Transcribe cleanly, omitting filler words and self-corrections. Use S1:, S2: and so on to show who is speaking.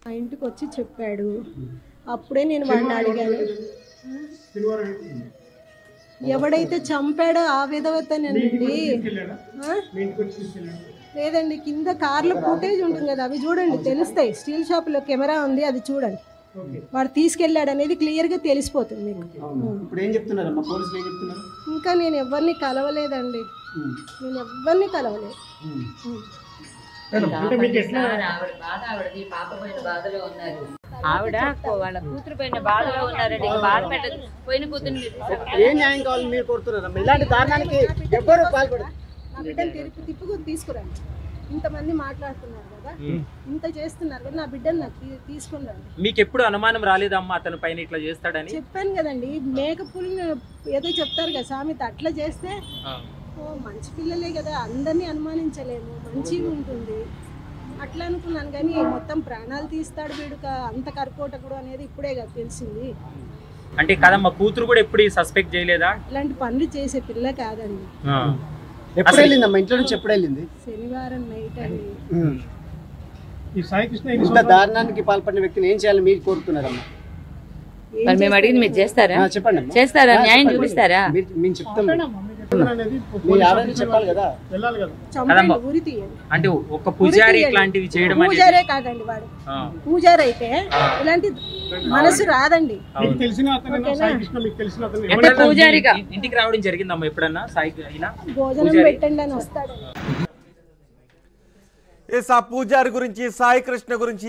S1: మా ఇంటికి వచ్చి చెప్పాడు. అప్పుడే నేను వాడిని అడిగాను. ఎవడైతే చంపాడో ఆ విధవతనండి. లేదండి, కింద కార్లో ఫుటేజ్ ఉంటుంది కదా, అవి చూడండి తెలుస్తాయి. స్టీల్ షాప్లో కెమెరా ఉంది, అది చూడండి. వాడు తీసుకెళ్ళాడు అనేది క్లియర్గా తెలిసిపోతుంది మీకు. ఇంకా నేను ఎవరిని కలవలేదండి, నేను ఎవరిని కలవలేదు.
S2: ఆవిడ వాళ్ళ కూతురు పోయిన బాధలో ఉన్నారండి. బాధ పెట్టదు, పోయిన కూతురు
S3: ఏ న్యాయం కావాలి మీరు కోరుతున్నారు? ఇలాంటి దారుణానికి ఎవ్వరూ పాల్పడరు.
S1: నా బిడ్డను తిప్పుకొని తీసుకురండి. ఇంతమంది మాట్లాడుతున్నారు కదా, ఇంత చేస్తున్నారు కదా, నా బిడ్డను నాకు తీసుకుని రండి.
S4: మీకు ఎప్పుడు అనుమానం రాలేదమ్మా అతని పైన ఇట్లా చేస్తాడని?
S1: చెప్పాను కదండి, మేకపుల్ని ఏదో చెప్తారు కదా సామెత, అట్లా చేస్తే మంచి పిల్లలే కదా, అందరినీ అనుమానించలేము, మంచిగా ఉంటుంది అట్లా అనుకున్నాను. కానీ మొత్తం ప్రాణాలు తీస్తాడు వీడుక, అంత కర్కోటకుడు అనేది ఇప్పుడే కదా తెలిసింది.
S4: అంటే కదమ్మా, కూతురు కూడా ఎప్పుడు సస్పెక్ట్ చేయలేదా?
S1: ఇలాంటి పనులు చేసే పిల్ల కాదండి.
S3: ఎప్పుడు వెళ్ళిందమ్మా ఇంట్లో నుంచి? ఎప్పుడు వెళ్ళింది?
S1: శనివారం నైట్ అండి.
S3: ఇంత దారుణానికి పాల్పడిన వ్యక్తిని ఏం చేయాలి మీరు కోరుతున్నారమ్మా?
S2: మేము అడిగింది మీరు చేస్తారా?
S3: చెప్పండి.
S2: చేస్తారా? న్యాయం చూపిస్తారా?
S3: మేము చెప్తాం, చెప్పాలి కదా.
S1: ఊరి తీయండి.
S4: అంటే ఒక పూజారి ఇట్లాంటివి చేయడం
S1: పూజారే కాదండి, వాడు పూజారి అయితే ఇలాంటి మనసు రాదండి.
S2: పూజారిగా
S4: ఇంటికి రావడం జరిగిందమ్మా ఎప్పుడన్నా? సాయి
S1: భోజనం పెట్టండి అని వస్తాడు.
S5: ఆ పూజారి గురించి, సాయి కృష్ణ గురించి